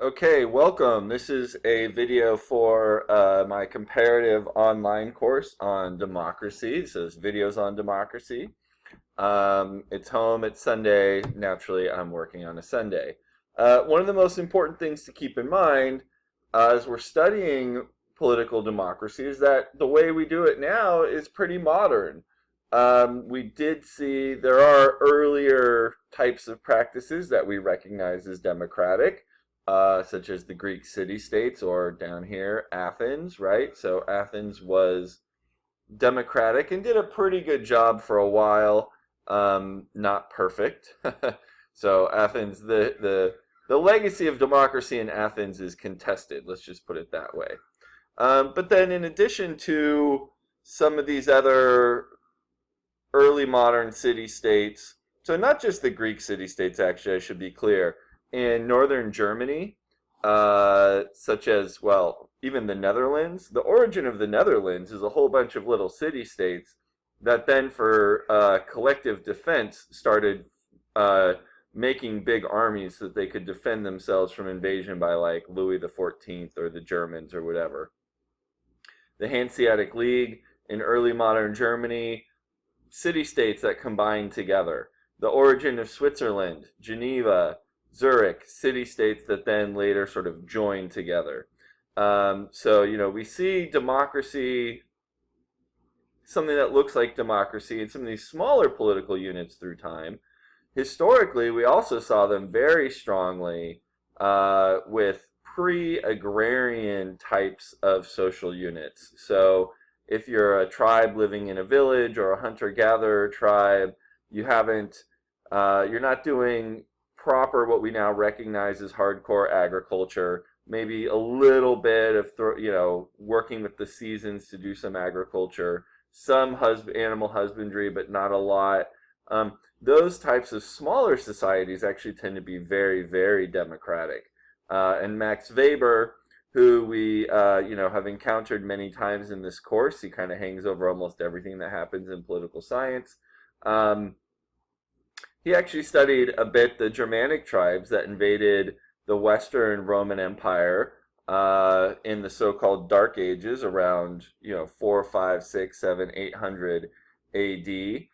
Okay, welcome. This is a video for my comparative online course on democracy. It says videos on democracy. It's home, it's Sunday. Naturally, I'm working on a Sunday. One of the most important things to keep in mind as we're studying political democracy is that the way we do it now is pretty modern. We did see there are earlier types of practices that we recognize as democratic, such as the Greek city-states, or down here, Athens, right? So Athens was democratic and did a pretty good job for a while. Not perfect. So Athens, the legacy of democracy in Athens is contested. Let's just put it that way. But then, in addition to some of these other early modern city-states, so not just the Greek city-states, actually, I should be clear, in northern Germany, such as, well, even the Netherlands. The origin of the Netherlands is a whole bunch of little city-states that then, for collective defense, started making big armies so that they could defend themselves from invasion by, like, Louis XIV or the Germans or whatever. The Hanseatic League in early modern Germany, city-states that combined together. The origin of Switzerland, Geneva, Zurich, city-states that then later sort of joined together. So, we see democracy, something that looks like democracy, in some of these smaller political units through time. Historically, we also saw them very strongly with pre-agrarian types of social units. So if you're a tribe living in a village or a hunter-gatherer tribe, you're not doing proper what we now recognize as hardcore agriculture. Maybe a little bit of working with the seasons to do some agriculture, some animal husbandry, but not a lot. Those types of smaller societies actually tend to be very, very democratic. And Max Weber, who we have encountered many times in this course, he kind of hangs over almost everything that happens in political science. He actually studied a bit the Germanic tribes that invaded the Western Roman Empire in the so-called Dark Ages around 4, 5, 6, 7, 800 AD.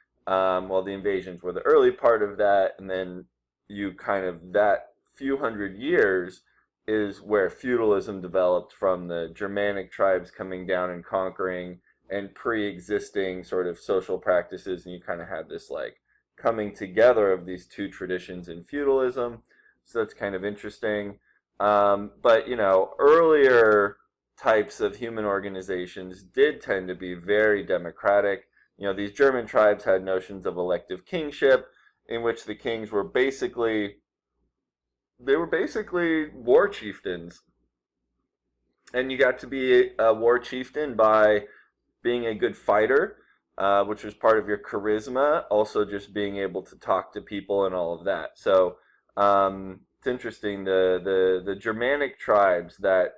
Well, the invasions were the early part of that, and then that few hundred years is where feudalism developed from the Germanic tribes coming down and conquering and pre-existing sort of social practices, and you kind of had this like coming together of these two traditions in feudalism. So that's kind of interesting. But earlier types of human organizations did tend to be very democratic. These German tribes had notions of elective kingship, in which the kings were basically war chieftains. And you got to be a war chieftain by being a good fighter, which was part of your charisma, also just being able to talk to people and all of that. So it's interesting, the Germanic tribes that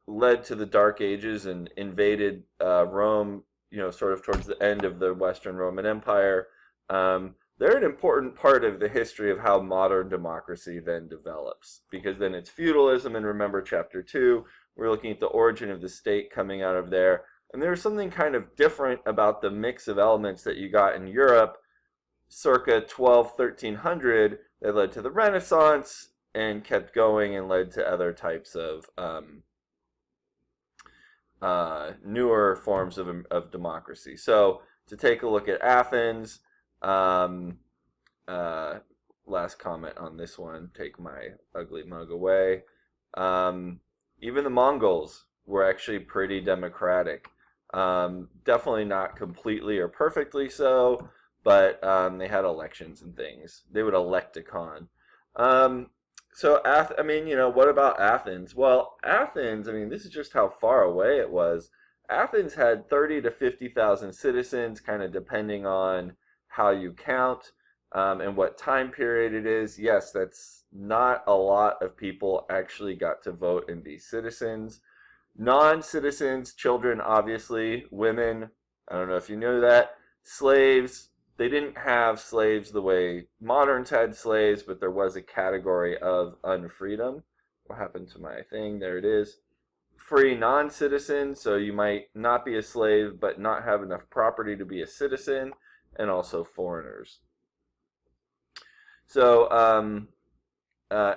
led to the Dark Ages and invaded Rome, sort of towards the end of the Western Roman Empire, they're an important part of the history of how modern democracy then develops. Because then it's feudalism, and remember chapter 2, we're looking at the origin of the state coming out of there. And there's something kind of different about the mix of elements that you got in Europe circa 1300 that led to the Renaissance and kept going and led to other types of newer forms of democracy. So to take a look at Athens, last comment on this one, take my ugly mug away. Even the Mongols were actually pretty democratic. Definitely not completely or perfectly so, but they had elections and things. They would elect a Khan. So, what about Athens? Well, Athens, this is just how far away it was. Athens had 30 to 50,000 citizens, kind of depending on how you count and what time period it is. Yes, that's not a lot of people actually got to vote and be citizens. Non-citizens, children, obviously, women, I don't know if you knew that, slaves, they didn't have slaves the way moderns had slaves, but there was a category of unfreedom. what happened to my thing? There it is. Free non-citizens, so you might not be a slave but not have enough property to be a citizen, and also foreigners. So,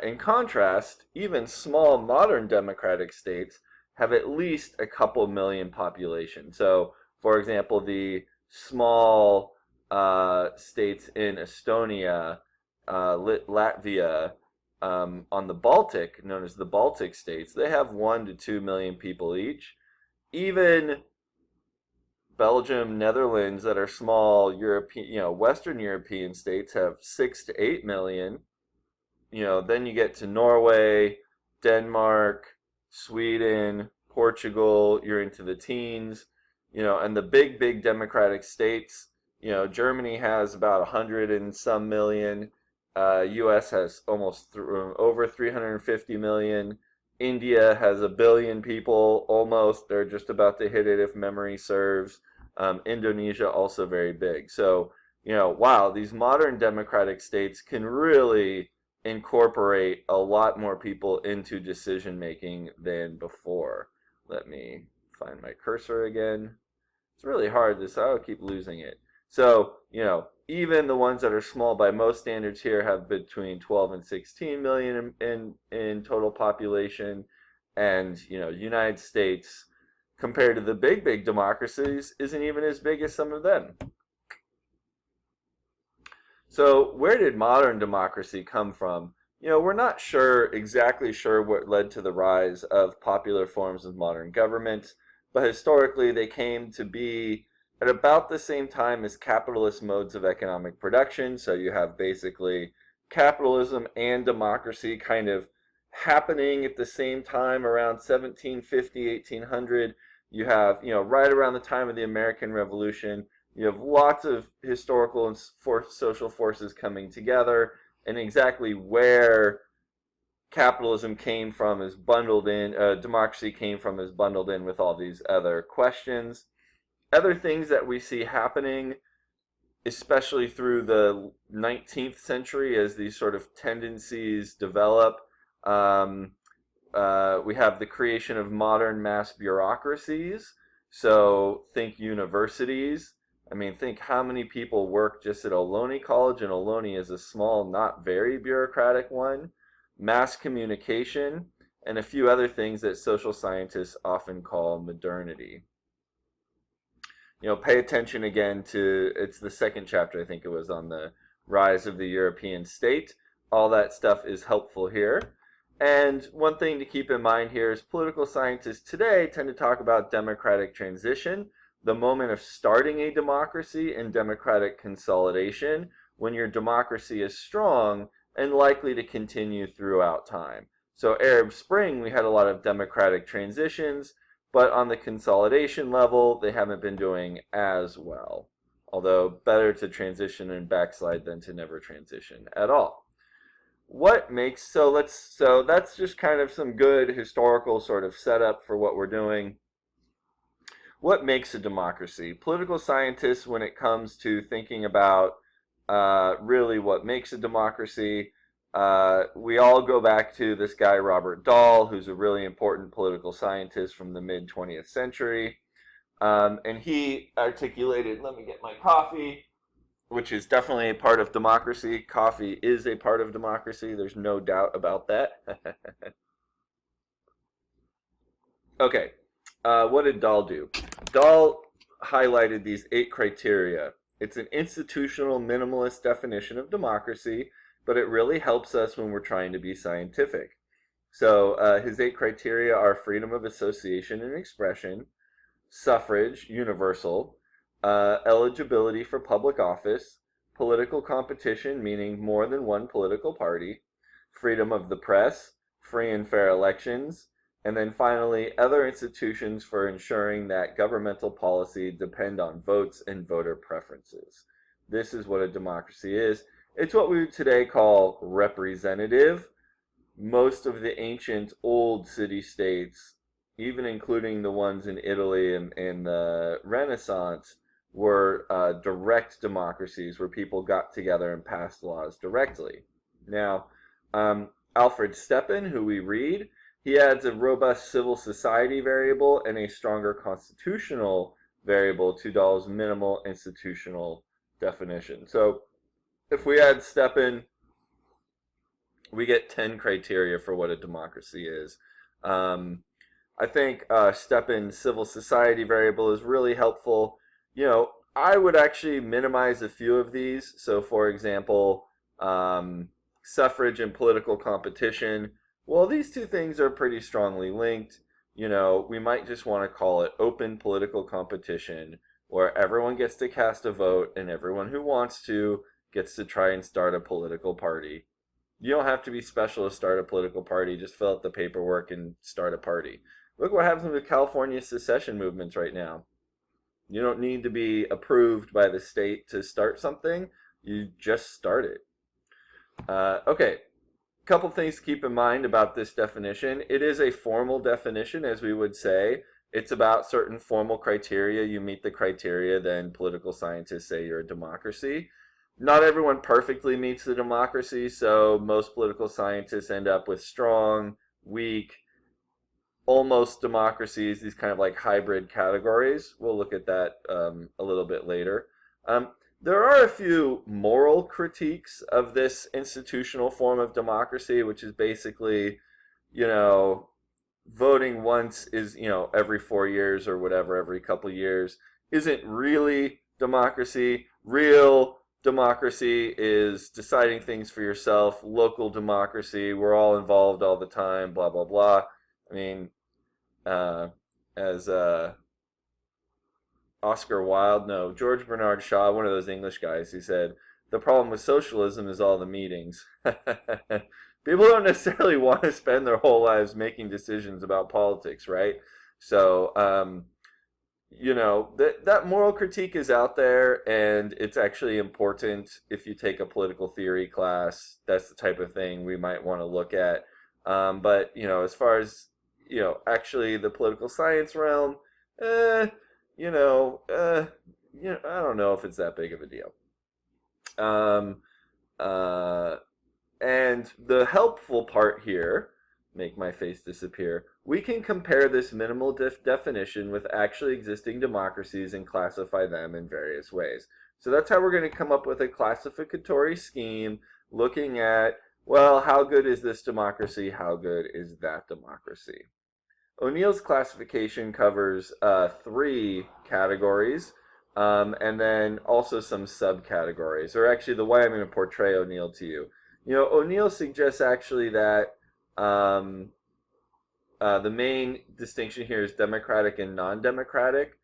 in contrast, even small modern democratic states have at least a couple million population. So, for example, the small states in Estonia, Latvia, on the Baltic, known as the Baltic states, they have 1 to 2 million people each. Even Belgium, Netherlands, that are small European, Western European states, have 6 to 8 million. Then you get to Norway, Denmark, Sweden, Portugal, you're into the teens, and the big democratic states, Germany has about 100 and some million, US has almost over 350 million, India has 1 billion people, almost, they're just about to hit it if memory serves, Indonesia also very big. So, wow, these modern democratic states can really incorporate a lot more people into decision making than before. Let me find my cursor again. It's really hard this, I'll keep losing it. So, even the ones that are small by most standards here have between 12 and 16 million in total population. And, United States, compared to the big democracies, isn't even as big as some of them. So where did modern democracy come from? We're not exactly sure what led to the rise of popular forms of modern government, but historically they came to be at about the same time as capitalist modes of economic production. So you have basically capitalism and democracy kind of happening at the same time around 1750, 1800. You have, right around the time of the American Revolution, you have lots of historical and social forces coming together, and exactly where capitalism came from is bundled in, democracy came from is bundled in with all these other questions. Other things that we see happening, especially through the 19th century as these sort of tendencies develop, we have the creation of modern mass bureaucracies. So think universities. I mean, think how many people work just at Ohlone College, and Ohlone is a small, not very bureaucratic one. Mass communication, and a few other things that social scientists often call modernity. Pay attention again to, it's the second chapter, I think it was, on the rise of the European state. All that stuff is helpful here. And one thing to keep in mind here is political scientists today tend to talk about democratic transition, the moment of starting a democracy, and democratic consolidation, when your democracy is strong and likely to continue throughout time. So Arab Spring, we had a lot of democratic transitions, but on the consolidation level, they haven't been doing as well. Although better to transition and backslide than to never transition at all. So that's just kind of some good historical sort of setup for what we're doing. What makes a democracy? Political scientists, when it comes to thinking about really what makes a democracy, we all go back to this guy Robert Dahl, who's a really important political scientist from the mid-20th century. And he articulated, let me get my coffee, which is definitely a part of democracy. Coffee is a part of democracy. There's no doubt about that. Okay, what did Dahl do? Dahl highlighted these 8 criteria. It's an institutional minimalist definition of democracy, but it really helps us when we're trying to be scientific. So his 8 criteria are freedom of association and expression, suffrage, universal, eligibility for public office, political competition, meaning more than one political party, freedom of the press, free and fair elections, and then finally, other institutions for ensuring that governmental policy depend on votes and voter preferences. This is what a democracy is. It's what we would today call representative. Most of the ancient old city-states, even including the ones in Italy and the Renaissance, were direct democracies where people got together and passed laws directly. Now, Alfred Steppen, who we read, he adds a robust civil society variable and a stronger constitutional variable to Dahl's minimal institutional definition. So if we add Steppen, we get 10 criteria for what a democracy is. Um, I think Steppen's civil society variable is really helpful. You know, I would actually minimize a few of these. So, for example, suffrage and political competition. Well, these two things are pretty strongly linked. You know, we might just want to call it open political competition, where everyone gets to cast a vote and everyone who wants to gets to try and start a political party. You don't have to be special to start a political party. Just fill out the paperwork and start a party. Look what happens with California secession movements right now. You don't need to be approved by the state to start something. You just start it. Okay, couple things to keep in mind about this definition. It is a formal definition, as we would say. It's about certain formal criteria. You meet the criteria, then political scientists say you're a democracy. Not everyone perfectly meets the democracy, so most political scientists end up with strong, weak, almost democracies, these kind of like hybrid categories. We'll look at that a little bit later. There are a few moral critiques of this institutional form of democracy, which is basically, you know, voting once is, you know, every 4 years or whatever, every couple years, isn't really democracy. Real democracy is deciding things for yourself. Local democracy, we're all involved all the time, blah, blah, blah. I mean, as Oscar Wilde, no, George Bernard Shaw, one of those English guys, he said, the problem with socialism is all the meetings. People don't necessarily want to spend their whole lives making decisions about politics, right? So, you know, that moral critique is out there, and it's actually important if you take a political theory class. That's the type of thing we might want to look at. But, you know, as far as, you know, actually the political science realm, you know, I don't know if it's that big of a deal. Um, and the helpful part here, make my face disappear, we can compare this minimal definition with actually existing democracies and classify them in various ways. So that's how we're going to come up with a classificatory scheme looking at, well, how good is this democracy? How good is that democracy? O'Neill's classification covers 3 categories, and then also some subcategories, or actually the way I'm going to portray O'Neill to you. You know, O'Neill suggests actually that the main distinction here is democratic and non-democratic,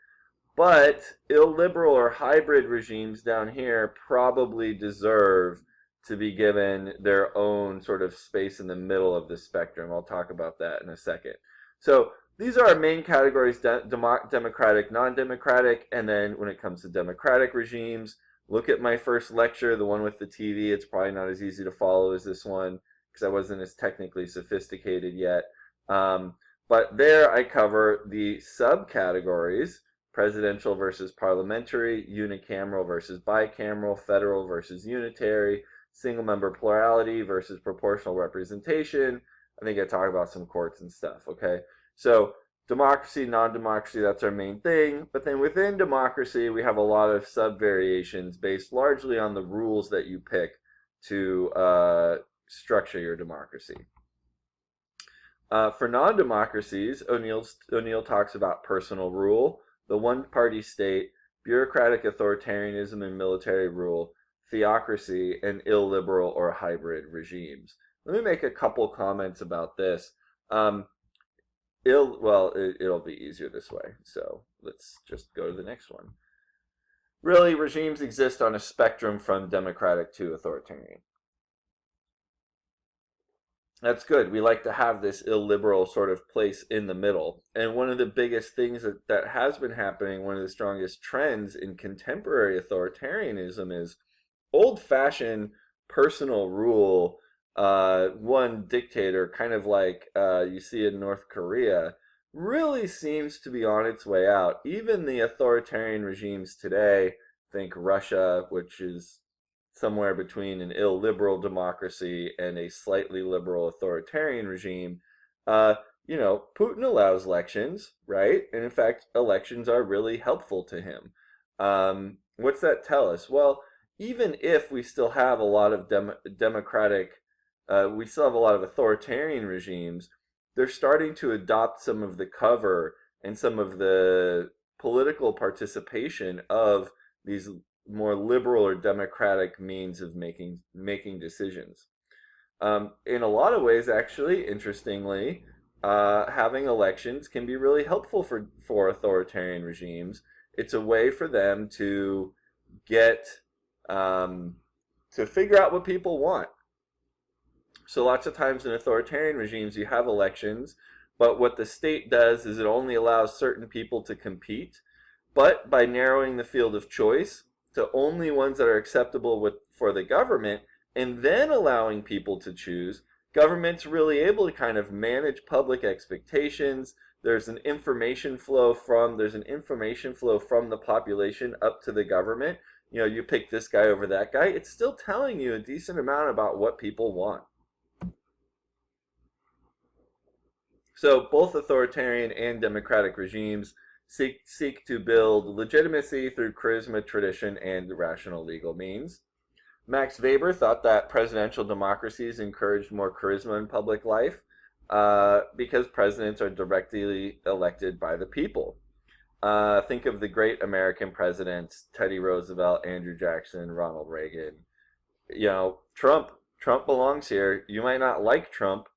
but illiberal or hybrid regimes down here probably deserve to be given their own sort of space in the middle of the spectrum. I'll talk about that in a second. So these are our main categories, democratic, non-democratic, and then when it comes to democratic regimes, look at my first lecture, the one with the TV. It's probably not as easy to follow as this one because I wasn't as technically sophisticated yet. But there I cover the subcategories: presidential versus parliamentary, unicameral versus bicameral, federal versus unitary, single-member plurality versus proportional representation. I think I talk about some courts and stuff, okay? So democracy, non-democracy, that's our main thing. But then within democracy, we have a lot of sub-variations based largely on the rules that you pick to structure your democracy. For non-democracies, O'Neill talks about personal rule, the one-party state, bureaucratic authoritarianism and military rule, theocracy, and illiberal or hybrid regimes. Let me make a couple comments about this. It'll be easier this way, so let's just go to the next one. Really, regimes exist on a spectrum from democratic to authoritarian. That's good. We like to have this illiberal sort of place in the middle. And one of the biggest things that has been happening, one of the strongest trends in contemporary authoritarianism is old-fashioned personal rule, one dictator, kind of like you see in North Korea, really seems to be on its way out. Even the authoritarian regimes today, think Russia, which is somewhere between an illiberal democracy and a slightly liberal authoritarian regime, uh, Putin allows elections, right? And in fact, elections are really helpful to him. What's that tell us? Well, even if we still have a lot of we still have a lot of authoritarian regimes, they're starting to adopt some of the cover and some of the political participation of these more liberal or democratic means of making decisions. In a lot of ways, actually, interestingly, having elections can be really helpful for authoritarian regimes. It's a way for them to get to figure out what people want. So lots of times in authoritarian regimes, you have elections, but what the state does is it only allows certain people to compete. But by narrowing the field of choice to only ones that are acceptable for the government, and then allowing people to choose, government's really able to kind of manage public expectations. There's an information flow from the population up to the government. You pick this guy over that guy. It's still telling you a decent amount about what people want. So both authoritarian and democratic regimes seek to build legitimacy through charisma, tradition, and rational legal means. Max Weber thought that presidential democracies encouraged more charisma in public life because presidents are directly elected by the people. Think of the great American presidents: Teddy Roosevelt, Andrew Jackson, Ronald Reagan. Trump belongs here. You might not like Trump,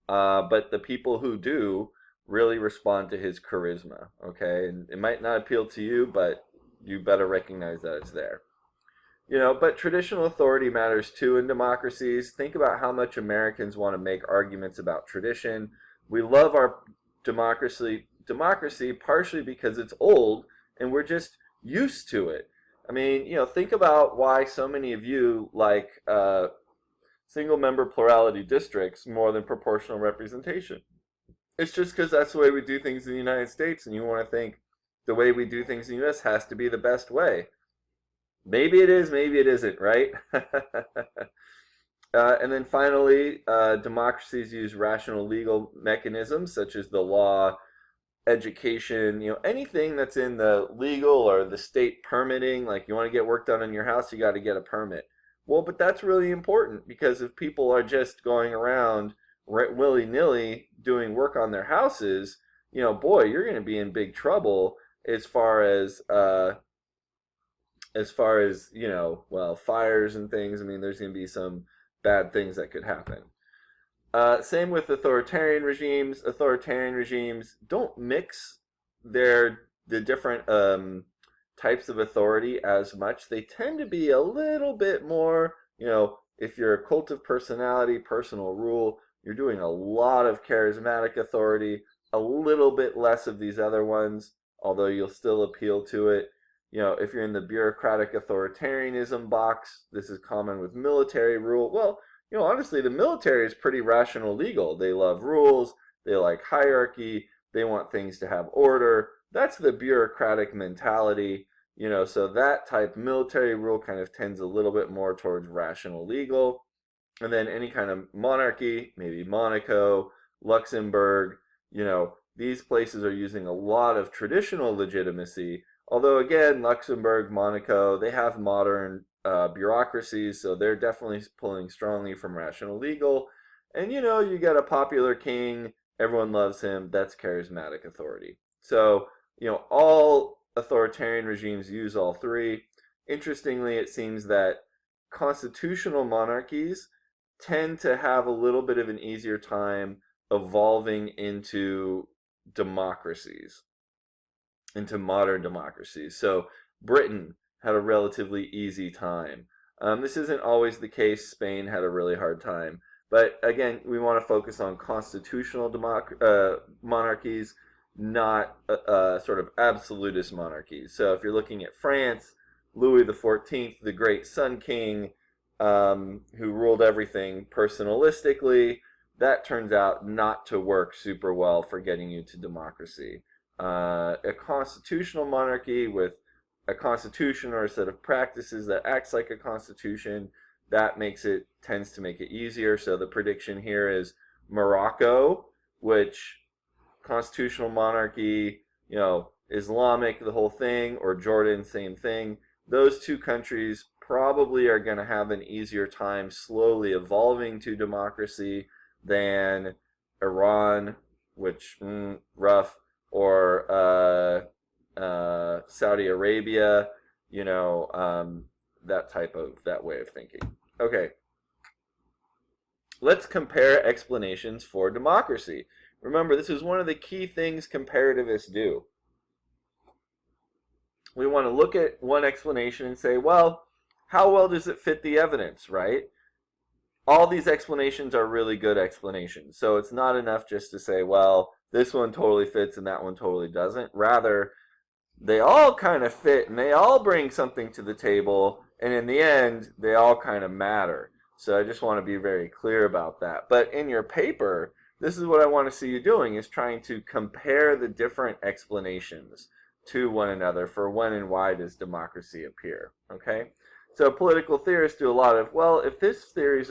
but the people who do really respond to his charisma, okay? And it might not appeal to you, but you better recognize that it's there. But traditional authority matters too in democracies. Think about how much Americans want to make arguments about tradition. We love our democracy partially because it's old and we're just used to it. I mean, think about why so many of you like single-member plurality districts more than proportional representation. It's just because that's the way we do things in the United States, and you want to think the way we do things in the U.S. has to be the best way. Maybe it is, maybe it isn't, right? And then finally, democracies use rational legal mechanisms such as the law, education, anything that's in the legal or the state permitting. Like you want to get work done in your house, you got to get a permit. Well, but that's really important because if people are just going around willy-nilly doing work on their houses, boy, you're going to be in big trouble as far as fires and things. I mean, there's going to be some bad things that could happen. Same with authoritarian regimes. Authoritarian regimes don't mix the different types of authority as much. They tend to be a little bit more, if you're a cult of personality, personal rule, you're doing a lot of charismatic authority, a little bit less of these other ones, although you'll still appeal to it. If you're in the bureaucratic authoritarianism box, this is common with military rule. Well, honestly, the military is pretty rational legal. They love rules, they like hierarchy, they want things to have order. That's the bureaucratic mentality, so that type military rule kind of tends a little bit more towards rational legal. And then any kind of monarchy, maybe Monaco, Luxembourg, these places are using a lot of traditional legitimacy. Although, again, Luxembourg, Monaco, they have modern bureaucracies, so they're definitely pulling strongly from rational legal. And, you get a popular king, everyone loves him, that's charismatic authority. So, all authoritarian regimes use all three. Interestingly, it seems that constitutional monarchies tend to have a little bit of an easier time evolving into democracies, into modern democracies. So Britain had a relatively easy time. This isn't always the case. Spain had a really hard time. But again, we want to focus on constitutional monarchies, not sort of absolutist monarchies. So if you're looking at France, Louis XIV, the great Sun King, who ruled everything personalistically, that turns out not to work super well for getting you to democracy. A constitutional monarchy with a constitution or a set of practices that acts like a constitution, that tends to make it easier. So the prediction here is Morocco, which constitutional monarchy, Islamic, the whole thing, or Jordan, same thing. Those two countries probably are going to have an easier time slowly evolving to democracy than Iran, which, rough, or Saudi Arabia, that way of thinking. Okay, let's compare explanations for democracy. Remember, this is one of the key things comparativists do. We want to look at one explanation and say, well, how well does it fit the evidence, right? All these explanations are really good explanations. So it's not enough just to say, well, this one totally fits and that one totally doesn't. Rather, they all kind of fit and they all bring something to the table, and in the end, they all kind of matter. So I just want to be very clear about that. But in your paper, this is what I want to see you doing, is trying to compare the different explanations to one another for when and why does democracy appear, okay? So political theorists do a lot of, well, if this theory is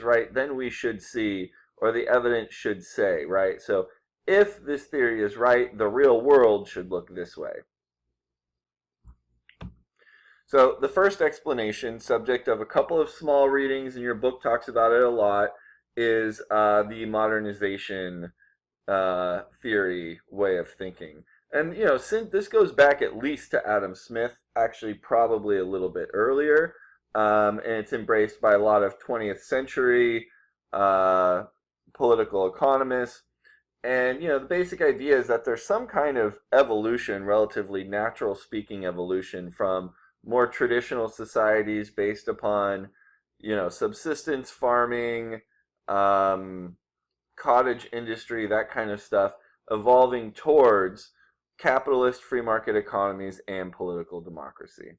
right, then we should see, or the evidence should say, right? So if this theory is right, the real world should look this way. So the first explanation, subject of a couple of small readings, and your book talks about it a lot, is the modernization theory way of thinking. And, since this goes back at least to Adam Smith, actually probably a little bit earlier, and it's embraced by a lot of 20th century political economists. And, the basic idea is that there's some kind of evolution, relatively natural speaking evolution, from more traditional societies based upon, subsistence farming, cottage industry, that kind of stuff, evolving towards capitalist free market economies and political democracy.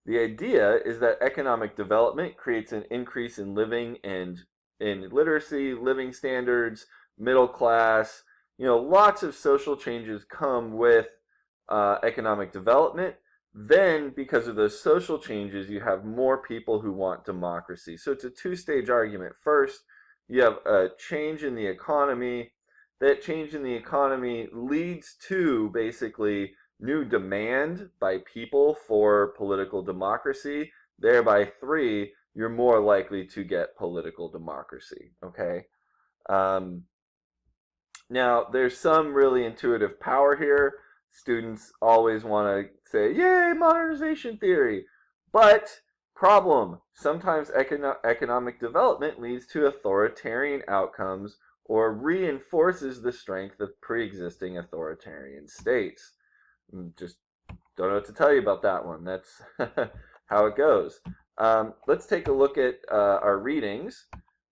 The idea is that economic development creates an increase in living and in literacy, living standards, middle class, lots of social changes come with economic development. Then, because of those social changes, you have more people who want democracy. So it's a two-stage argument. First, you have a change in the economy. That change in the economy leads to basically new demand by people for political democracy. Thereby, 3, you're more likely to get political democracy, okay? Now, there's some really intuitive power here. Students always want to say, yay, modernization theory. But, problem, sometimes economic development leads to authoritarian outcomes or reinforces the strength of pre-existing authoritarian states. Just don't know what to tell you about that one. That's how it goes. Let's take a look at our readings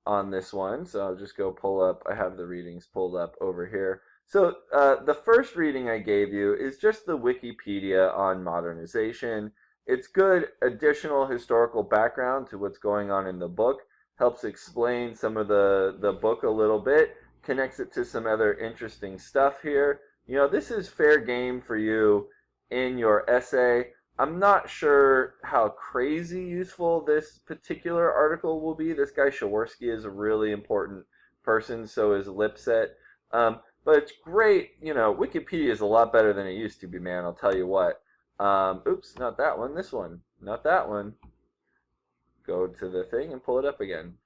on this one. So I'll just go pull up. I have the readings pulled up over here. So the first reading I gave you is just the Wikipedia on modernization. It's good additional historical background to what's going on in the book. Helps explain some of the book a little bit. Connects it to some other interesting stuff here. This is fair game for you in your essay. I'm not sure how crazy useful this particular article will be. This guy Shaworski is a really important person, so is Lipset. But it's great. Wikipedia is a lot better than it used to be, man. I'll tell you what. Oops, not that one. This one. Not that one. Go to the thing and pull it up again.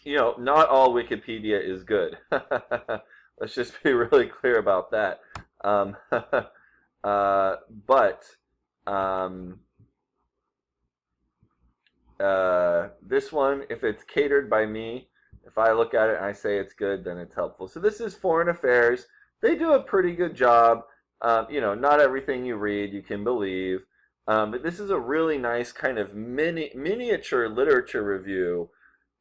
Not all Wikipedia is good. Let's just be really clear about that. This one, if it's catered by me, if I look at it and I say it's good, then it's helpful. So this is Foreign Affairs. They do a pretty good job. Not everything you read you can believe. But this is a really nice kind of miniature literature review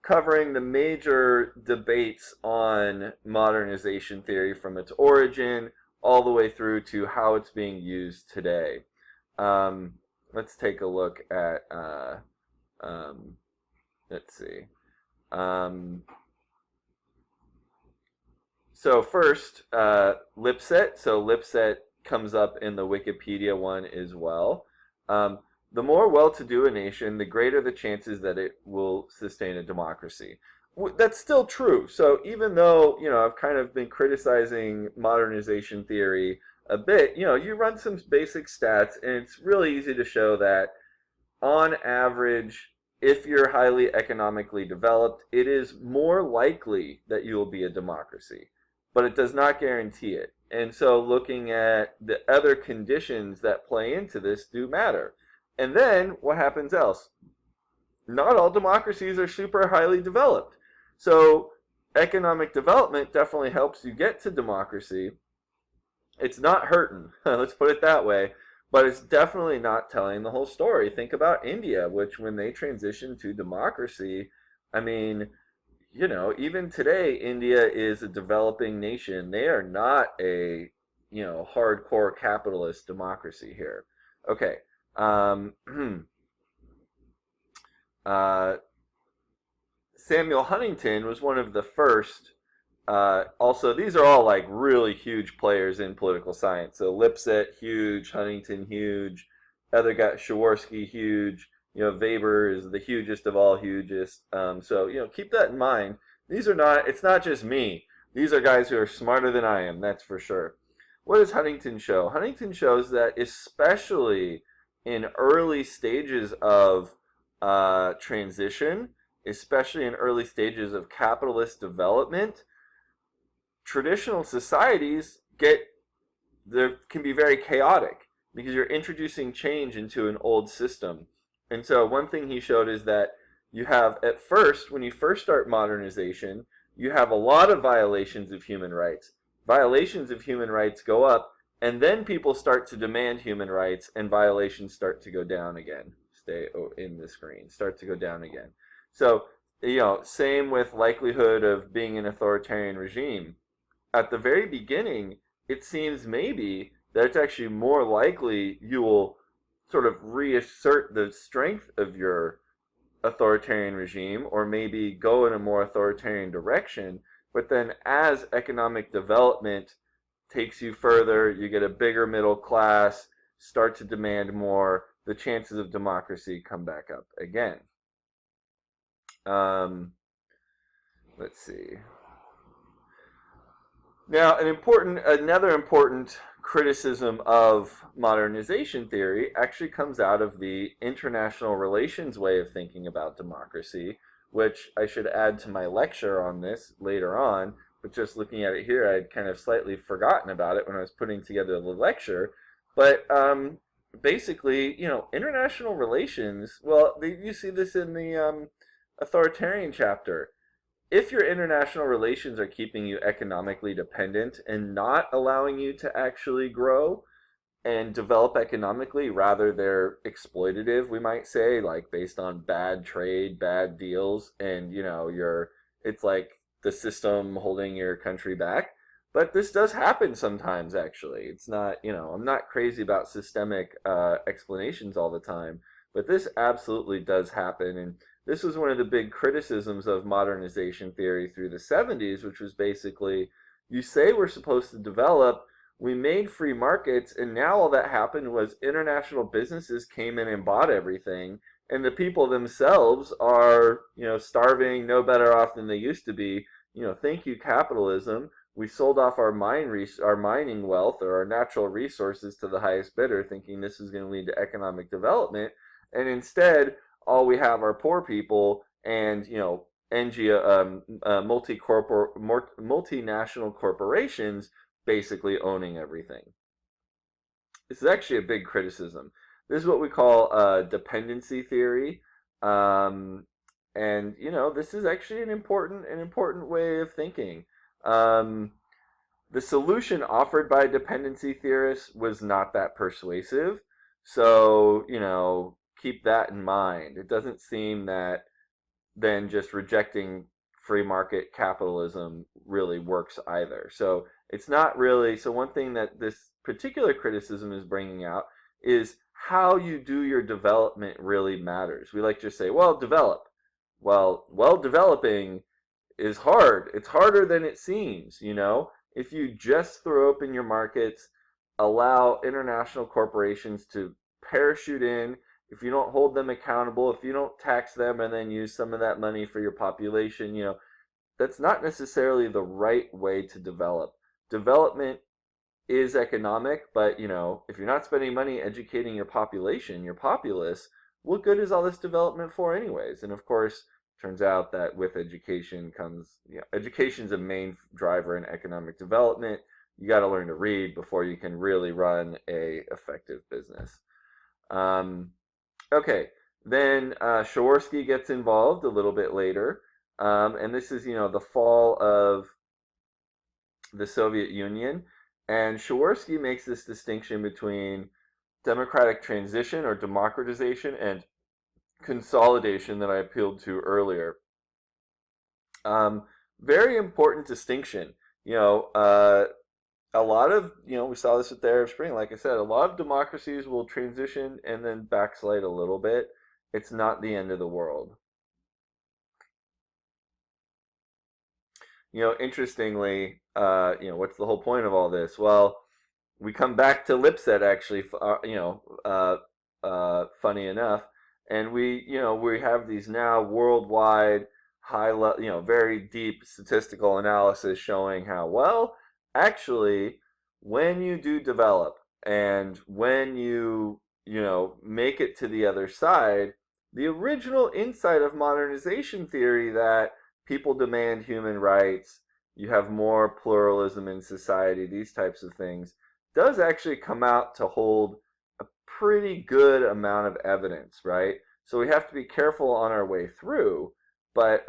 covering the major debates on modernization theory from its origin all the way through to how it's being used today. Let's take a look at, let's see. So first, Lipset. So Lipset comes up in the Wikipedia one as well. Um, the more well-to-do a nation, the greater the chances that it will sustain a democracy. That's still true. So even though, I've kind of been criticizing modernization theory a bit, you run some basic stats, and it's really easy to show that on average, if you're highly economically developed, it is more likely that you will be a democracy, but it does not guarantee it. And so looking at the other conditions that play into this do matter. And then what happens else? Not all democracies are super highly developed. So economic development definitely helps you get to democracy. It's not hurting, let's put it that way, but it's definitely not telling the whole story. Think about India, which when they transitioned to democracy, I mean, even today, India is a developing nation. They are not a, hardcore capitalist democracy here. Okay. Um, uh, Samuel Huntington was one of the first. Also, these are all like really huge players in political science. So Lipset, huge. Huntington, huge. Other guy, Shaworsky, huge. Weber is the hugest of all hugest. So, keep that in mind. These are not, it's not just me. These are guys who are smarter than I am, that's for sure. What does Huntington show? Huntington shows that especially in early stages of transition, especially in early stages of capitalist development, traditional societies can be very chaotic because you're introducing change into an old system. And so one thing he showed is that you have, at first, when you first start modernization, you have a lot of violations of human rights. Violations of human rights go up, and then people start to demand human rights, and violations start to go down again. Stay in the screen. Start to go down again. So, same with likelihood of being an authoritarian regime. At the very beginning, it seems maybe that it's actually more likely you will sort of reassert the strength of your authoritarian regime or maybe go in a more authoritarian direction. But then as economic development takes you further, you get a bigger middle class, start to demand more, the chances of democracy come back up again. Let's see. Now, another important criticism of modernization theory actually comes out of the international relations way of thinking about democracy, which I should add to my lecture on this later on, but just looking at it here, I'd kind of slightly forgotten about it when I was putting together the lecture. But basically, international relations, well, you see this in the authoritarian chapter. If your international relations are keeping you economically dependent and not allowing you to actually grow and develop economically, rather they're exploitative, we might say, like based on bad trade, bad deals, and it's like the system holding your country back. But this does happen sometimes, actually. It's not, I'm not crazy about systemic explanations all the time, but this absolutely does happen. And this was one of the big criticisms of modernization theory through the 70s, which was basically, you say we're supposed to develop, we made free markets, and now all that happened was international businesses came in and bought everything, and the people themselves are, starving, no better off than they used to be. Thank you, capitalism. We sold off our mining wealth or our natural resources to the highest bidder, thinking this is going to lead to economic development, and instead, all we have are poor people and multinational corporations basically owning everything. This is actually a big criticism. This is what we call dependency theory, and this is actually an important way of thinking. The solution offered by dependency theorists was not that persuasive, so keep that in mind. It doesn't seem that then just rejecting free market capitalism really works either. So it's not really, so one thing that this particular criticism is bringing out is how you do your development really matters. We like to say, well, develop. Well, developing is hard. It's harder than it seems, If you just throw open your markets, allow international corporations to parachute in. If you don't hold them accountable, if you don't tax them and then use some of that money for your population, that's not necessarily the right way to develop. Development is economic, but if you're not spending money educating your population, your populace, what good is all this development for anyways? And of course, turns out that with education comes, education's a main driver in economic development. You got to learn to read before you can really run a effective business. Okay, then Jaworski gets involved a little bit later, and this is the fall of the Soviet Union, and Jaworski makes this distinction between democratic transition or democratization and consolidation that I appealed to earlier. Very important distinction. A lot of, we saw this with the Arab Spring, like I said, a lot of democracies will transition and then backslide a little bit. It's not the end of the world. Interestingly, what's the whole point of all this? Well, we come back to Lipset actually, funny enough, and we have these now worldwide high level, very deep statistical analysis showing how, well, actually, when you do develop and when make it to the other side, the original insight of modernization theory that people demand human rights, you have more pluralism in society, these types of things, does actually come out to hold a pretty good amount of evidence, right? So we have to be careful on our way through, but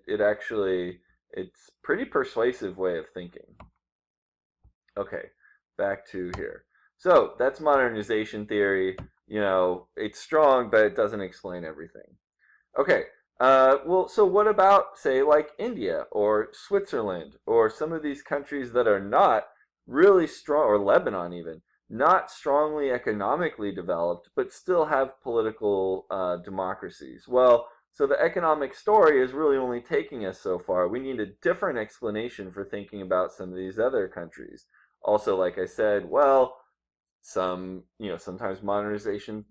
it actually, it's pretty persuasive way of thinking. Okay, back to here. So that's modernization theory. It's strong, but it doesn't explain everything. Okay, well, so what about, say, like India or Switzerland or some of these countries that are not really strong, or Lebanon even, not strongly economically developed, but still have political democracies? Well, so the economic story is really only taking us so far. We need a different explanation for thinking about some of these other countries. Also, like I said, well, sometimes modernization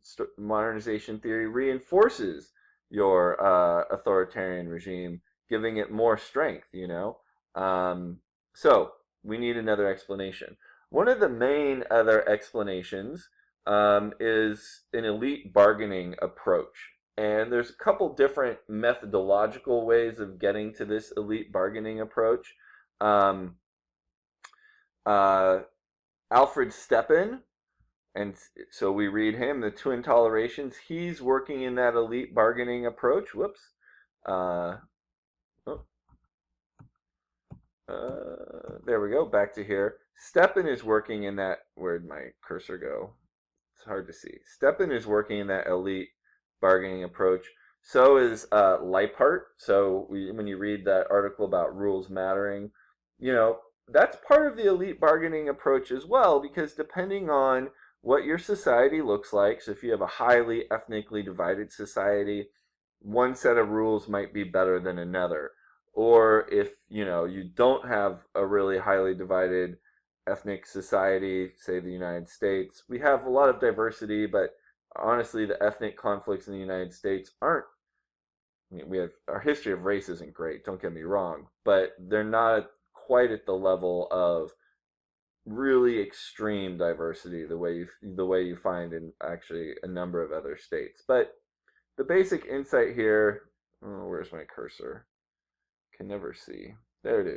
theory reinforces your authoritarian regime, giving it more strength, So we need another explanation. One of the main other explanations is an elite bargaining approach. And there's a couple different methodological ways of getting to this elite bargaining approach. Alfred Stepan, and so we read him, the Twin Tolerations. He's working in that elite bargaining approach. Whoops. There we go. Back to here. Stepan is working in that. Where'd my cursor go? It's hard to see. Stepan is working in that elite bargaining approach. So is Leipart. So when you read that article about rules mattering, that's part of the elite bargaining approach as well, because depending on what your society looks like, so if you have a highly ethnically divided society, one set of rules might be better than another. Or if you don't have a really highly divided ethnic society, say the United States, we have a lot of diversity, but honestly the ethnic conflicts in the United States aren't, we have, our history of race isn't great, don't get me wrong, but they're not quite at the level of really extreme diversity the way you find in actually a number of other states. But the basic insight here, where's my cursor? Can never see. There it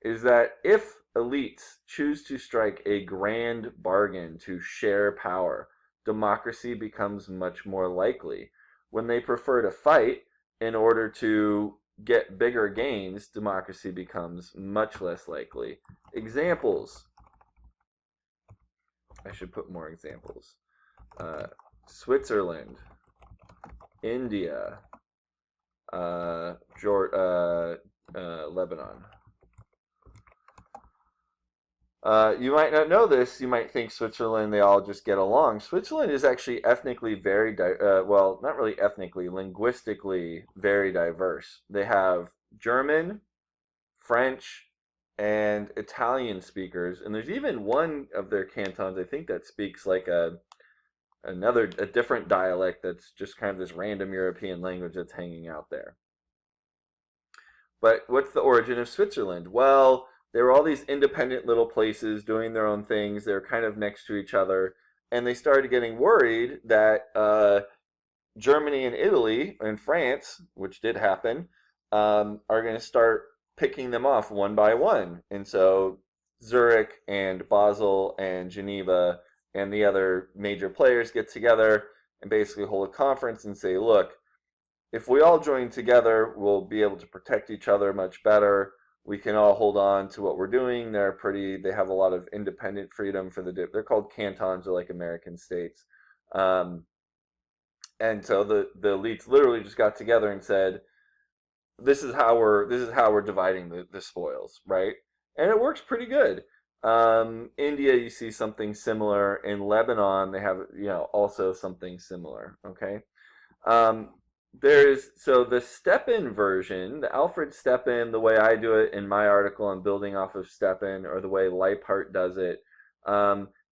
is that if elites choose to strike a grand bargain to share power, democracy becomes much more likely. When they prefer to fight in order to get bigger gains, democracy becomes much less likely. Examples. I should put more examples. Switzerland, India, Lebanon. You might not know this. You might think Switzerland, they all just get along. Switzerland is actually ethnically very, well, not really ethnically, linguistically very diverse. They have German, French, and Italian speakers, and there's even one of their cantons, I think, that speaks like a different dialect that's just kind of this random European language that's hanging out there. But what's the origin of Switzerland? Well, there were all these independent little places doing their own things. They were kind of next to each other, and they started getting worried that Germany and Italy and France, which did happen, are going to start picking them off one by one. And so Zurich and Basel and Geneva and the other major players get together and basically hold a conference and say, look, if we all join together, we'll be able to protect each other much better. We can all hold on to what we're doing. They have a lot of independent freedom for they're called cantons, or like American states. Um, and so the elites literally just got together and said, this is how we're dividing the spoils, right? And it works pretty good. India, you see something similar. In Lebanon, they have also something similar. Okay. Um, so the Stepan version, the Alfred Stepan, the way I do it in my article, I'm building off of Stepan, or the way Leipart does it,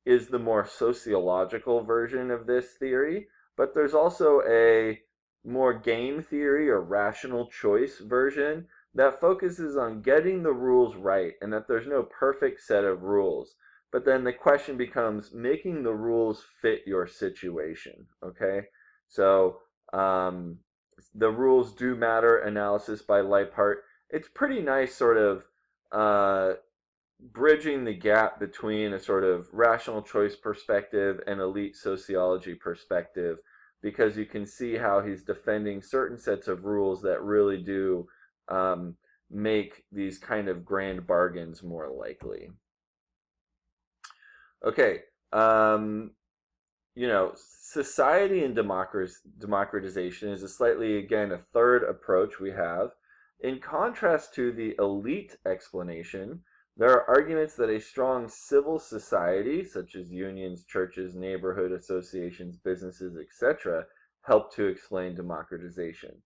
is the more sociological version of this theory. But there's also a more game theory or rational choice version that focuses on getting the rules right, and that there's no perfect set of rules. But then the question becomes making the rules fit your situation. Okay, so the rules do matter analysis by Leipart. It's pretty nice, sort of bridging the gap between a sort of rational choice perspective and elite sociology perspective, because you can see how he's defending certain sets of rules that really do make these kind of grand bargains more likely. Okay, society and democratization is again, a third approach we have. In contrast to the elite explanation, there are arguments that a strong civil society, such as unions, churches, neighborhood associations, businesses, etc., help to explain democratization.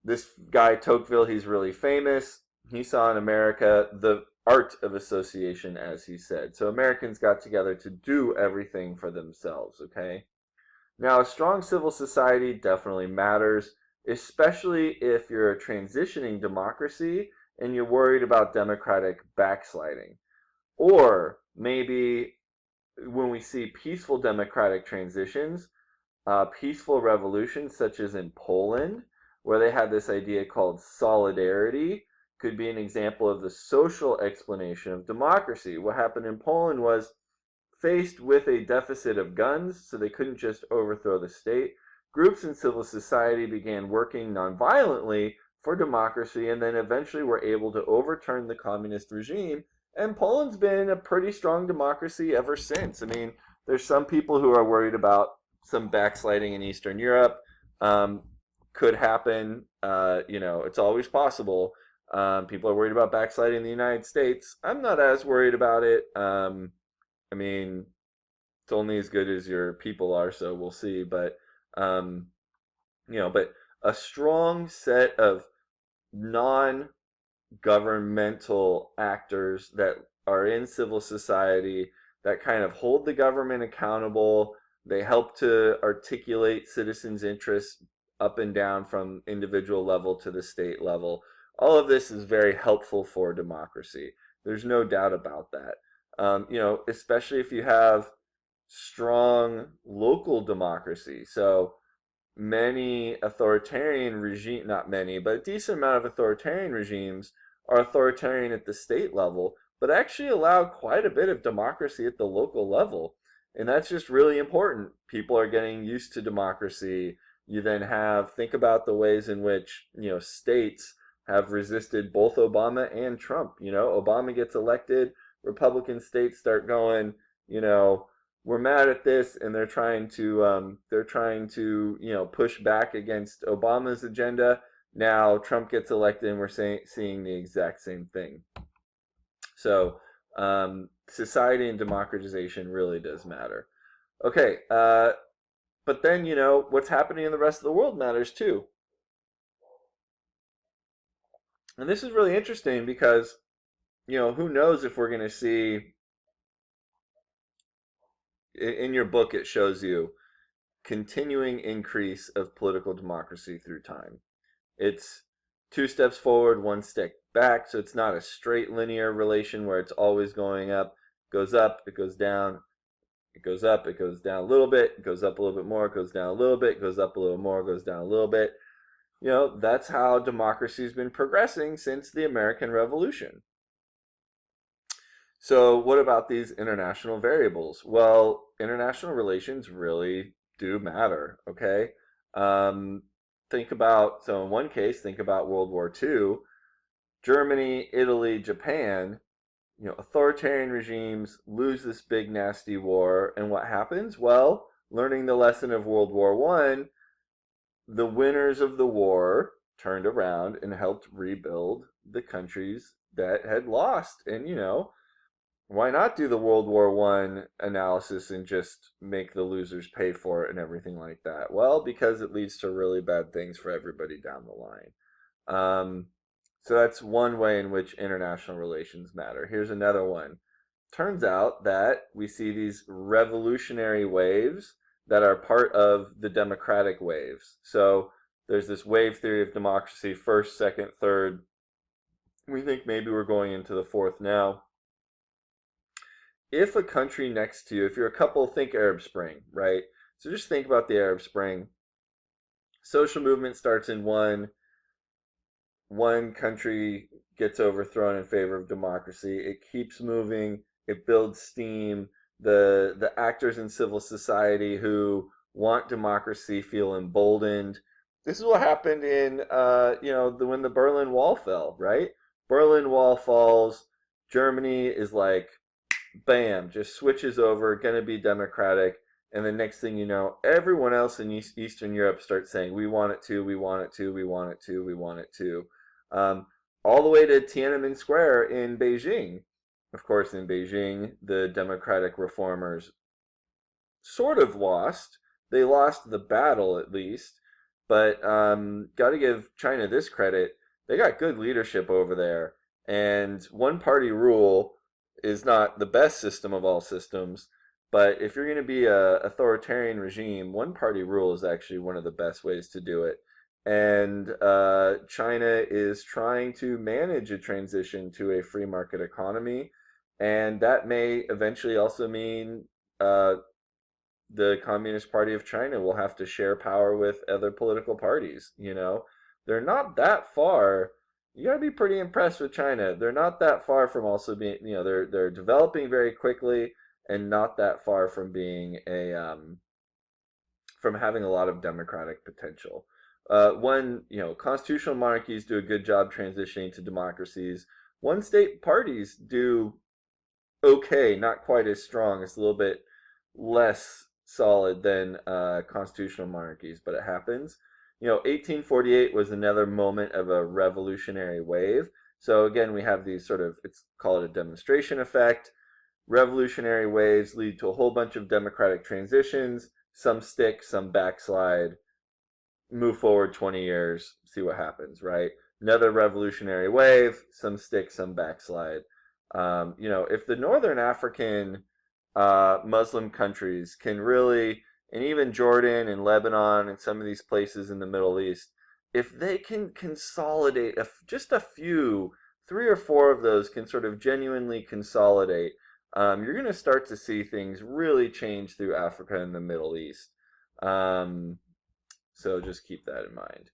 This guy, Tocqueville, he's really famous. He saw in America the art of association, as he said. So Americans got together to do everything for themselves, okay? Now, a strong civil society definitely matters, especially if you're a transitioning democracy and you're worried about democratic backsliding. Or maybe when we see peaceful democratic transitions, peaceful revolutions, such as in Poland, where they had this idea called solidarity, could be an example of the social explanation of democracy. What happened in Poland was, faced with a deficit of guns, so they couldn't just overthrow the state, groups in civil society began working nonviolently for democracy, and then eventually were able to overturn the communist regime. And Poland's been a pretty strong democracy ever since. I mean, there's some people who are worried about some backsliding in Eastern Europe. Could happen. It's always possible. People are worried about backsliding in the United States. I'm not as worried about it. I mean, it's only as good as your people are, so we'll see. But but a strong set of non-governmental actors that are in civil society that kind of hold the government accountable. They help to articulate citizens' interests up and down from individual level to the state level. All of this is very helpful for democracy. There's no doubt about that. Especially if you have strong local democracy. So many authoritarian regime, not many, but a decent amount of authoritarian regimes are authoritarian at the state level, but actually allow quite a bit of democracy at the local level. And that's just really important. People are getting used to democracy. You then think about the ways in which, states have resisted both Obama and Trump. Obama gets elected, Republican states start going, we're mad at this, and they're trying to push back against Obama's agenda. Now Trump gets elected, and we're seeing the exact same thing. So society and democratization really does matter. Okay, but then what's happening in the rest of the world matters too. And this is really interesting because who knows if we're going to see, in your book, it shows you continuing increase of political democracy through time. It's two steps forward, one step back, so it's not a straight linear relation where it's always going up, it goes down, it goes up, it goes down a little bit, it goes up a little bit more, it goes down a little bit, it goes up a little more, it goes down a little bit. That's how democracy's been progressing since the American Revolution. So, what about these international variables? Well, international relations really do matter, okay? Um, so in one case, think about World War II. Germany, Italy, Japan, authoritarian regimes lose this big nasty war, and what happens? Well, learning the lesson of World War I, the winners of the war turned around and helped rebuild the countries that had lost. And why not do the World War One analysis and just make the losers pay for it and everything like that? Well, because it leads to really bad things for everybody down the line. Um, so that's one way in which international relations matter. Here's another one. Turns out that we see these revolutionary waves that are part of the democratic waves. So there's this wave theory of democracy, first, second, third. We think maybe we're going into the fourth now. If a country next to you, if you're a couple, think Arab Spring, right? So just think about the Arab Spring. Social movement starts in one country gets overthrown in favor of democracy. It keeps moving. It builds steam. The actors in civil society who want democracy feel emboldened. This is what happened in when the Berlin Wall fell, right? Berlin Wall falls. Germany is like, bam, just switches over, going to be democratic. And the next thing you know, everyone else in Eastern Europe starts saying, we want it too, we want it too, we want it too, we want it too. Um, all the way to Tiananmen Square in Beijing. Of course, in Beijing, the democratic reformers sort of lost. They lost the battle at least, but got to give China this credit. They got good leadership over there, and one party rule is not the best system of all systems. But if you're going to be a authoritarian regime, one party rule is actually one of the best ways to do it. And China is trying to manage a transition to a free market economy, and that may eventually also mean the Communist Party of China will have to share power with other political parties. They're not that far. You got to be pretty impressed with China. They're not that far from also being, they're developing very quickly and not that far from being from having a lot of democratic potential. Constitutional monarchies do a good job transitioning to democracies. One state parties do okay, not quite as strong. It's a little bit less solid than constitutional monarchies, but it happens. 1848 was another moment of a revolutionary wave. So again, we have these it's called a demonstration effect. Revolutionary waves lead to a whole bunch of democratic transitions. Some stick, some backslide. Move forward 20 years, see what happens, right? Another revolutionary wave, some stick, some backslide. If the Northern African Muslim countries can really, and even Jordan and Lebanon and some of these places in the Middle East, if they can consolidate just a few, three or four of those can sort of genuinely consolidate, you're going to start to see things really change through Africa and the Middle East. So just keep that in mind.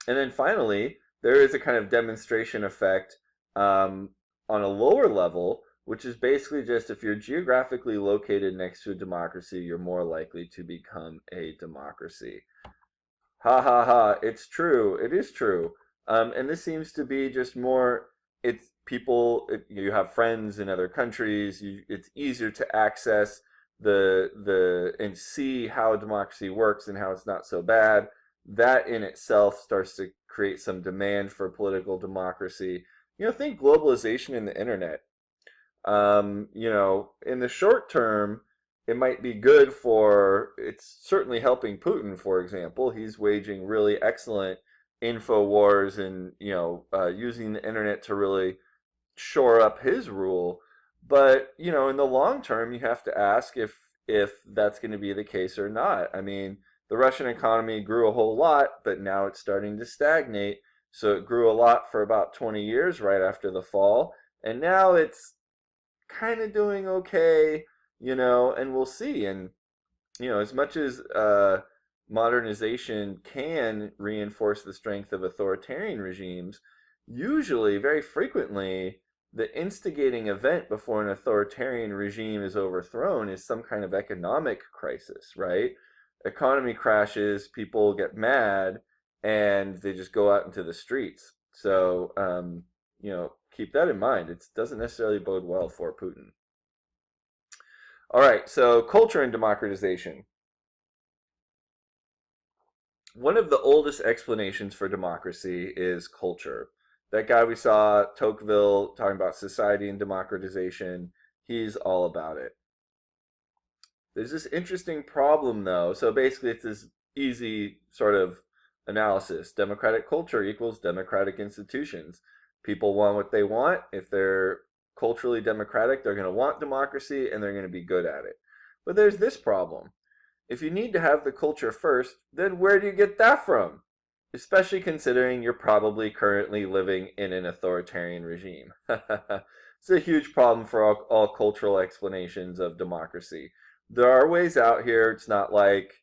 And then finally, there is a kind of demonstration effect on a lower level, which is basically just if you're geographically located next to a democracy, you're more likely to become a democracy. Ha ha ha, it's true, it is true. And this seems to be just more, it's people, you have friends in other countries, it's easier to access and see how democracy works and how it's not so bad. That in itself starts to create some demand for political democracy. Think globalization and the internet. In the short term, it might be good it's certainly helping Putin, for example. He's waging really excellent info wars and using the internet to really shore up his rule. But in the long term, you have to ask if that's going to be the case or not. I mean, the Russian economy grew a whole lot, but now it's starting to stagnate. So it grew a lot for about 20 years right after the fall, and now it's kind of doing okay, and we'll see. And as much as modernization can reinforce the strength of authoritarian regimes, usually, very frequently, the instigating event before an authoritarian regime is overthrown is some kind of economic crisis, right? Economy crashes, people get mad, and they just go out into the streets. So, keep that in mind. It doesn't necessarily bode well for Putin. All right, so culture and democratization. One of the oldest explanations for democracy is culture. That guy we saw, Tocqueville, talking about society and democratization, he's all about it. There's this interesting problem, though. So basically, it's this easy sort of analysis. Democratic culture equals democratic institutions. People want what they want. If they're culturally democratic, they're going to want democracy and they're going to be good at it. But there's this problem. If you need to have the culture first, then where do you get that from? Especially considering you're probably currently living in an authoritarian regime. It's a huge problem for all cultural explanations of democracy. There are ways out here. It's not like,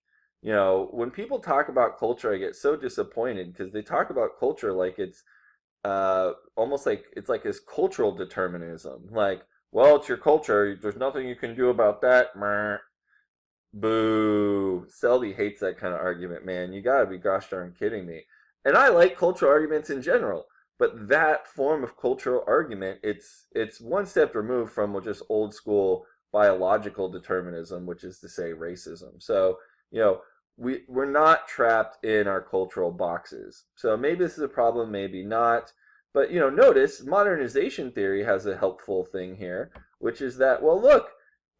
when people talk about culture, I get so disappointed because they talk about culture like it's almost like it's like this cultural determinism. Like, well, it's your culture. There's nothing you can do about that. Boo. Selby hates that kind of argument, man. You gotta be gosh darn kidding me. And I like cultural arguments in general, but that form of cultural argument, it's one step removed from just old school biological determinism, which is to say racism. So, we're not trapped in our cultural boxes. So maybe this is a problem, maybe not. But notice modernization theory has a helpful thing here, which is that, well, look,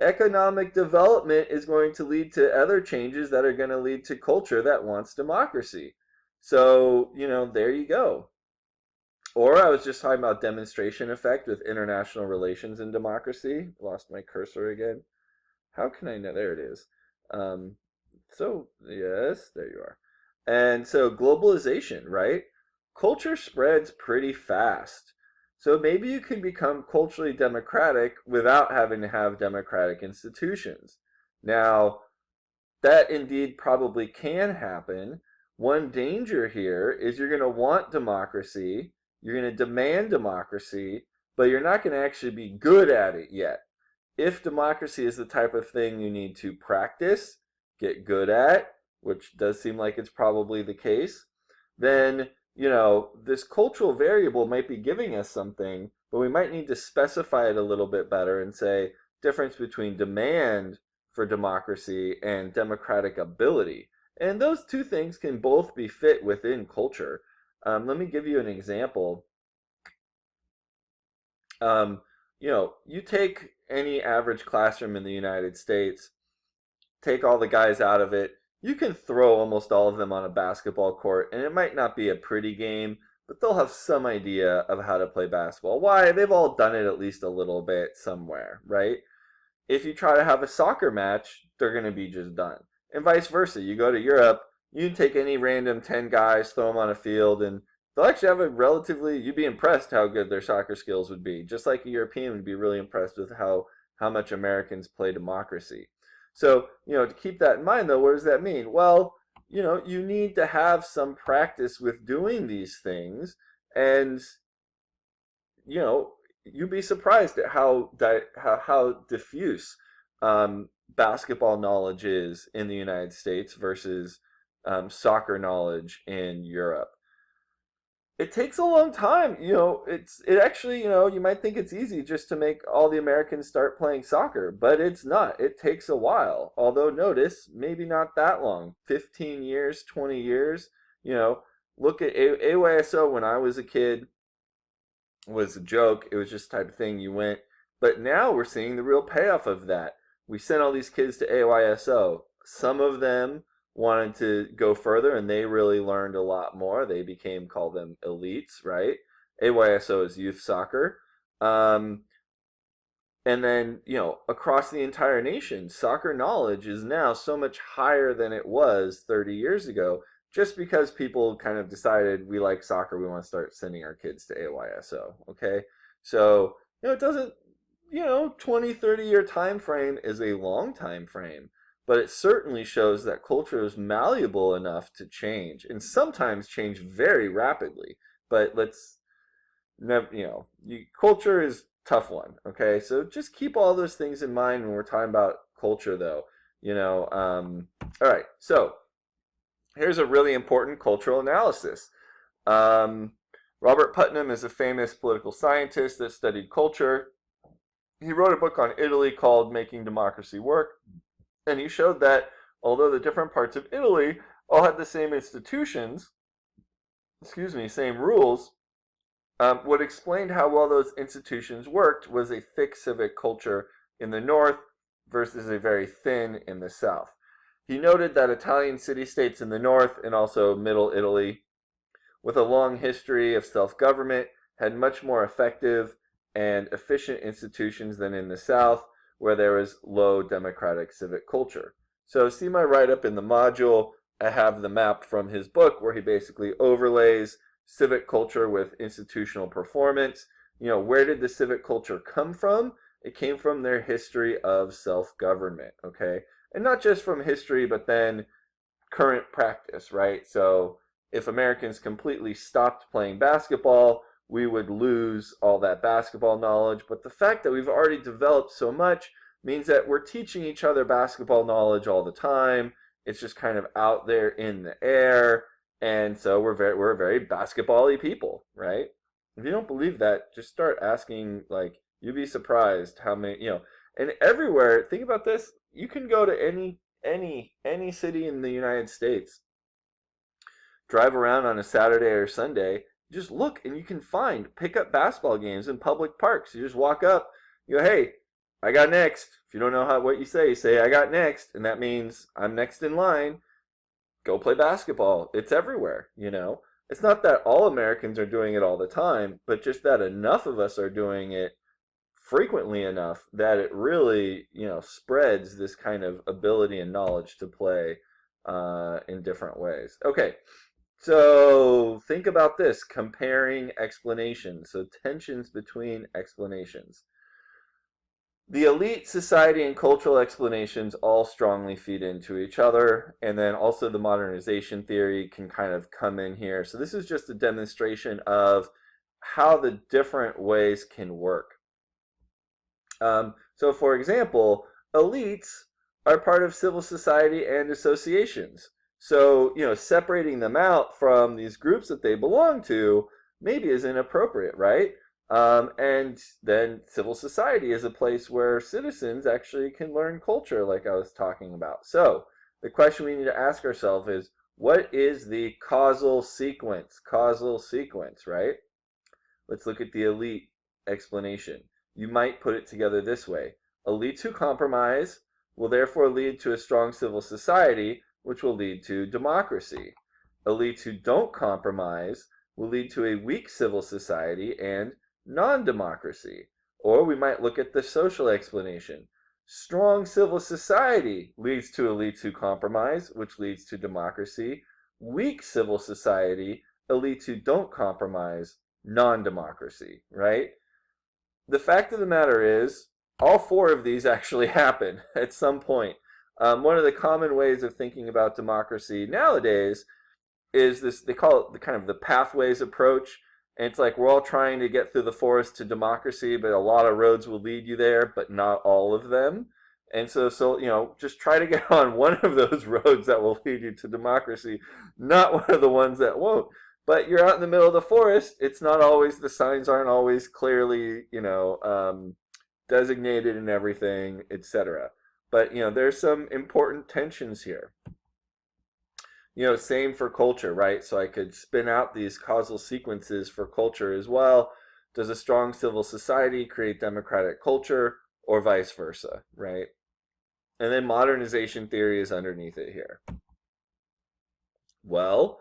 economic development is going to lead to other changes that are going to lead to culture that wants democracy. So, there you go. Or I was just talking about demonstration effect with international relations and democracy. Lost my cursor again. How can I know? There it is. Yes, there you are. And so globalization, right? Culture spreads pretty fast. So maybe you can become culturally democratic without having to have democratic institutions. Now, that indeed probably can happen. One danger here is you're going to want democracy, you're going to demand democracy, but you're not going to actually be good at it yet. If democracy is the type of thing you need to practice, get good at, which does seem like it's probably the case, then, this cultural variable might be giving us something, but we might need to specify it a little bit better and say difference between demand for democracy and democratic ability. And those two things can both be fit within culture. Let me give you an example. You take any average classroom in the United States, take all the guys out of it, you can throw almost all of them on a basketball court, and it might not be a pretty game, but they'll have some idea of how to play basketball. Why? They've all done it at least a little bit somewhere, right? If you try to have a soccer match, they're going to be just done. And vice versa. You go to Europe, you can take any random 10 guys, throw them on a field, and they'll actually have a relatively, you'd be impressed how good their soccer skills would be. Just like a European would be really impressed with how much Americans play democracy. So, to keep that in mind, though, what does that mean? Well, you need to have some practice with doing these things, and, you'd be surprised at how diffuse basketball knowledge is in the United States versus soccer knowledge in Europe. It takes a long time. It actually, you might think it's easy just to make all the Americans start playing soccer, but it's not. It takes a while. Although notice, maybe not that long. 15 years, 20 years. Look at AYSO when I was a kid was a joke. It was just the type of thing you went. But now we're seeing the real payoff of that. We sent all these kids to AYSO. Some of them wanted to go further, and they really learned a lot more. They became, call them elites, right? AYSO is youth soccer. And then, across the entire nation, soccer knowledge is now so much higher than it was 30 years ago, just because people kind of decided we like soccer, we want to start sending our kids to AYSO, okay? So, it doesn't, 20, 30-year time frame is a long time frame, but it certainly shows that culture is malleable enough to change, and sometimes change very rapidly. But let's never, culture is a tough one, okay? So just keep all those things in mind when we're talking about culture, though. All right, so here's a really important cultural analysis. Robert Putnam is a famous political scientist that studied culture. He wrote a book on Italy called Making Democracy Work, and he showed that although the different parts of Italy all had the same institutions, same rules, what explained how well those institutions worked was a thick civic culture in the north versus a very thin in the south. He noted that Italian city-states in the north and also Middle Italy, with a long history of self-government, had much more effective and efficient institutions than in the south, where there was low democratic civic culture. So see my write-up in the module. I have the map from his book where he basically overlays civic culture with institutional performance. Where did the civic culture come from? It came from their history of self-government, okay? And not just from history, but then current practice, right? So if Americans completely stopped playing basketball, we would lose all that basketball knowledge. But the fact that we've already developed so much means that we're teaching each other basketball knowledge all the time. It's just kind of out there in the air. And so we're a very basketball-y people, right? If you don't believe that, just start asking, you'd be surprised how many, and everywhere, think about this, you can go to any city in the United States, drive around on a Saturday or Sunday, just look and you can pick up basketball games in public parks. You just walk up, you go, hey, I got next. If you don't know what you say I got next, and that means I'm next in line. Go play basketball. It's everywhere, It's not that all Americans are doing it all the time, but just that enough of us are doing it frequently enough that it really, spreads this kind of ability and knowledge to play in different ways. Okay, so think about this, comparing explanations, so tensions between explanations. The elite society and cultural explanations all strongly feed into each other, and then also the modernization theory can kind of come in here. So this is just a demonstration of how the different ways can work. So for example, elites are part of civil society and associations. So, separating them out from these groups that they belong to maybe is inappropriate, right? And then civil society is a place where citizens actually can learn culture, like I was talking about. So the question we need to ask ourselves is, what is the causal sequence? Causal sequence, right? Let's look at the elite explanation. You might put it together this way. Elites who compromise will therefore lead to a strong civil society, which will lead to democracy. Elites who don't compromise will lead to a weak civil society and non-democracy. Or we might look at the social explanation. Strong civil society leads to elites who compromise, which leads to democracy. Weak civil society, elites who don't compromise, non-democracy, right? The fact of the matter is, all four of these actually happen at some point. One of the common ways of thinking about democracy nowadays is this, they call it the kind of the pathways approach. And it's like we're all trying to get through the forest to democracy, but a lot of roads will lead you there, but not all of them. And so just try to get on one of those roads that will lead you to democracy, not one of the ones that won't. But you're out in the middle of the forest. It's not always, the signs aren't always clearly, designated and everything, etc. But, there's some important tensions here. Same for culture, right? So I could spin out these causal sequences for culture as well. Does a strong civil society create democratic culture, or vice versa, right? And then modernization theory is underneath it here. Well,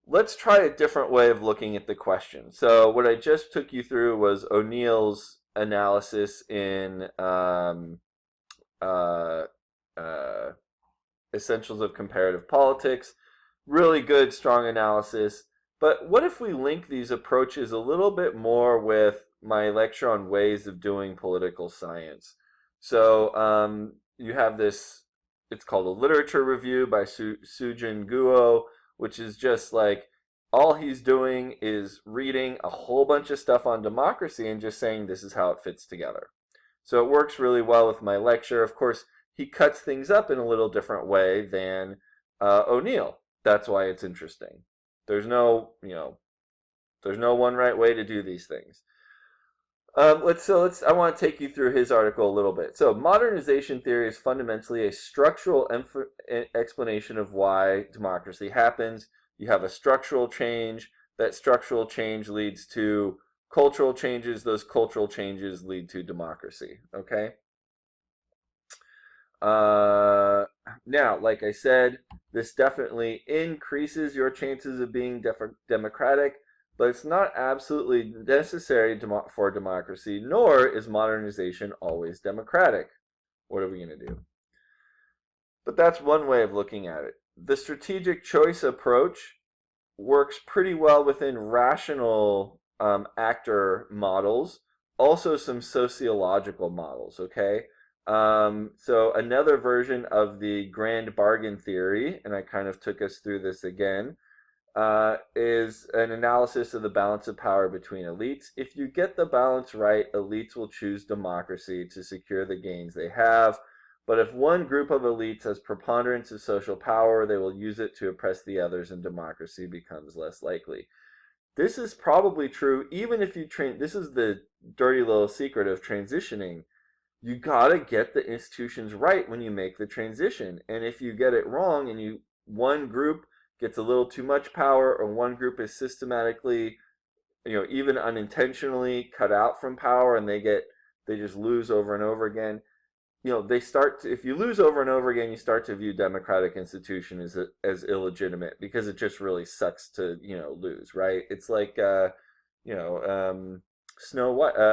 let's try a different way of looking at the question. So what I just took you through was O'Neill's analysis in uh, uh, Essentials of Comparative Politics. Really good, strong analysis. But what if we link these approaches a little bit more with my lecture on ways of doing political science? So you have this, it's called a literature review by Sujin Guo, which is just like all he's doing is reading a whole bunch of stuff on democracy and just saying this is how it fits together. So it works really well with my lecture. Of course, he cuts things up in a little different way than O'Neill. That's why it's interesting. There's no, there's no one right way to do these things. I want to take you through his article a little bit. So, modernization theory is fundamentally a structural explanation of why democracy happens. You have a structural change. That structural change leads to cultural changes. Those cultural changes lead to democracy. Okay. Now, like I said, this definitely increases your chances of being democratic, but it's not absolutely necessary for democracy, nor is modernization always democratic. What are we going to do? But that's one way of looking at it. The strategic choice approach works pretty well within rational actor models, also some sociological models, okay? So another version of the grand bargain theory, and I kind of took us through this again, is an analysis of the balance of power between elites. If you get the balance right, elites will choose democracy to secure the gains they have. But if one group of elites has preponderance of social power, they will use it to oppress the others, and democracy becomes less likely. This is probably true even if you train. This is the dirty little secret of transitioning. You gotta get the institutions right when you make the transition. And if you get it wrong and one group gets a little too much power, or one group is systematically, even unintentionally cut out from power, and they just lose over and over again, if you lose over and over again, you start to view democratic institutions as illegitimate, because it just really sucks to lose, right? It's like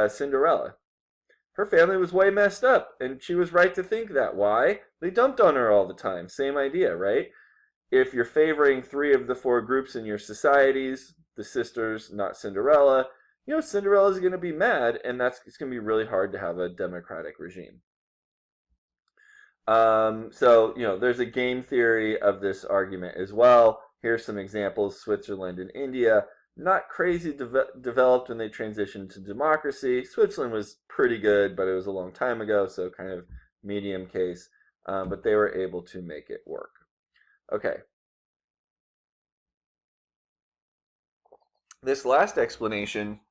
Cinderella. Her family was way messed up, and she was right to think that. Why? They dumped on her all the time. Same idea, right? If you're favoring 3 of the 4 groups in your societies, the sisters, not Cinderella, Cinderella's going to be mad, and it's going to be really hard to have a democratic regime. There's a game theory of this argument as well. Here's some examples. Switzerland and India, not crazy developed when they transitioned to democracy. Switzerland was pretty good, but it was a long time ago, so kind of medium case. But they were able to make it work. Okay. This last explanation,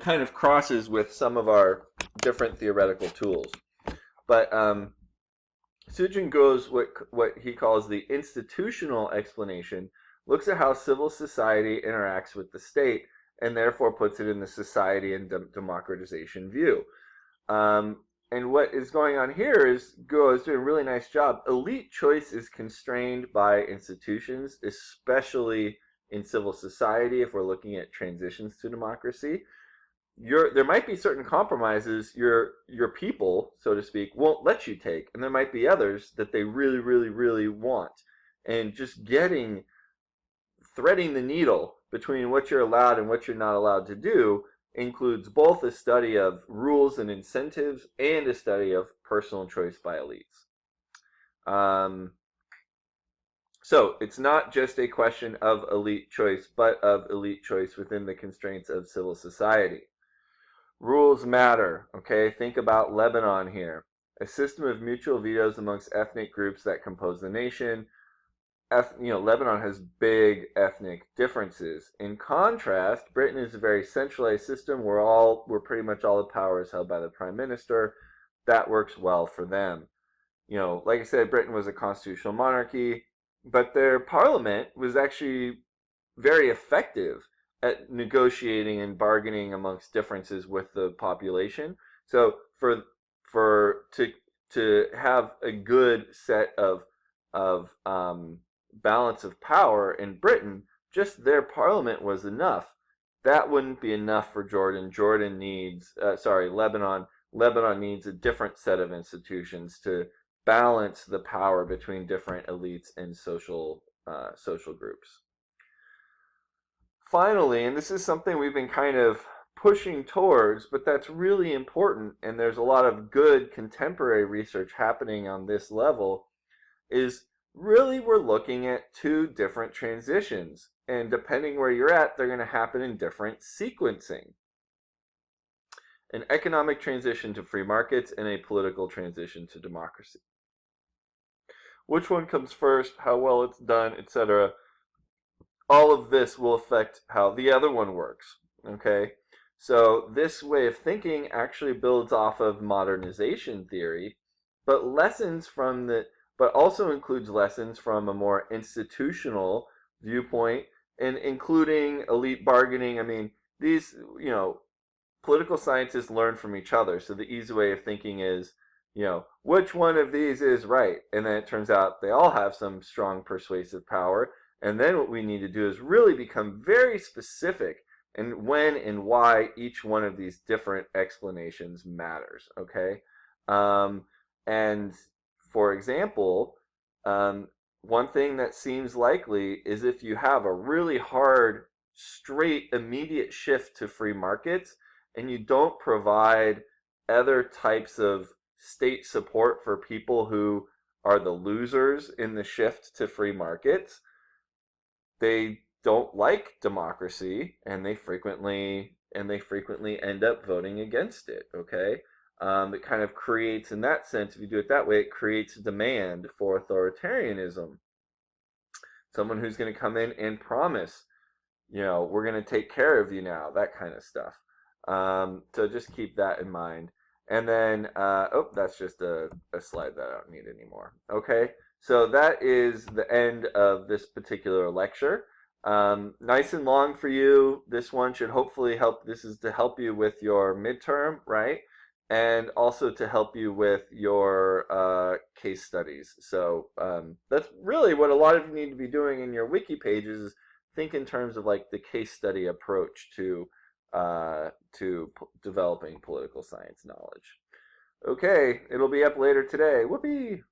kind of crosses with some of our different theoretical tools. But Sujin goes what he calls the institutional explanation, looks at how civil society interacts with the state, and therefore puts it in the society and democratization view. And what is going on here is Guo is doing a really nice job. Elite choice is constrained by institutions, especially in civil society if we're looking at transitions to democracy. There might be certain compromises your people, so to speak, won't let you take, and there might be others that they really, really, really want. And just threading the needle between what you're allowed and what you're not allowed to do includes both a study of rules and incentives and a study of personal choice by elites. So it's not just a question of elite choice, but of elite choice within the constraints of civil society. Rules matter, okay? Think about Lebanon here. A system of mutual vetoes amongst ethnic groups that compose the nation. Lebanon has big ethnic differences. In contrast, Britain is a very centralized system where pretty much all the power is held by the prime minister. That works well for them. Like I said, Britain was a constitutional monarchy, but their parliament was actually very effective at negotiating and bargaining amongst differences with the population. So to have a good set of balance of power in Britain, just their parliament was enough. That wouldn't be enough for Jordan. Jordan needs, Lebanon. Lebanon needs a different set of institutions to balance the power between different elites and social groups. Finally, and this is something we've been kind of pushing towards, but that's really important, and there's a lot of good contemporary research happening on this level, is really we're looking at two different transitions. And depending where you're at, they're going to happen in different sequencing. An economic transition to free markets and a political transition to democracy. Which one comes first, how well it's done, etc. All of this will affect how the other one works. Okay? So this way of thinking actually builds off of modernization theory, but but also includes lessons from a more institutional viewpoint, and including elite bargaining. I mean, these, political scientists learn from each other. So the easy way of thinking is, which one of these is right? And then it turns out they all have some strong persuasive power. And then what we need to do is really become very specific in when and why each one of these different explanations matters, okay? And for example, one thing that seems likely is if you have a really hard, straight, immediate shift to free markets, and you don't provide other types of state support for people who are the losers in the shift to free markets, they don't like democracy, and they frequently end up voting against it. Okay, it kind of creates, in that sense, if you do it that way, it creates demand for authoritarianism. Someone who's going to come in and promise, we're going to take care of you now, that kind of stuff. So just keep that in mind. And then, that's just a slide that I don't need anymore. Okay, so that is the end of this particular lecture. Nice and long for you. This one should hopefully help. This is to help you with your midterm, right? And also to help you with your case studies. So that's really what a lot of you need to be doing in your wiki pages, is think in terms of like the case study approach to developing political science knowledge. Okay, it'll be up later today. Whoopee!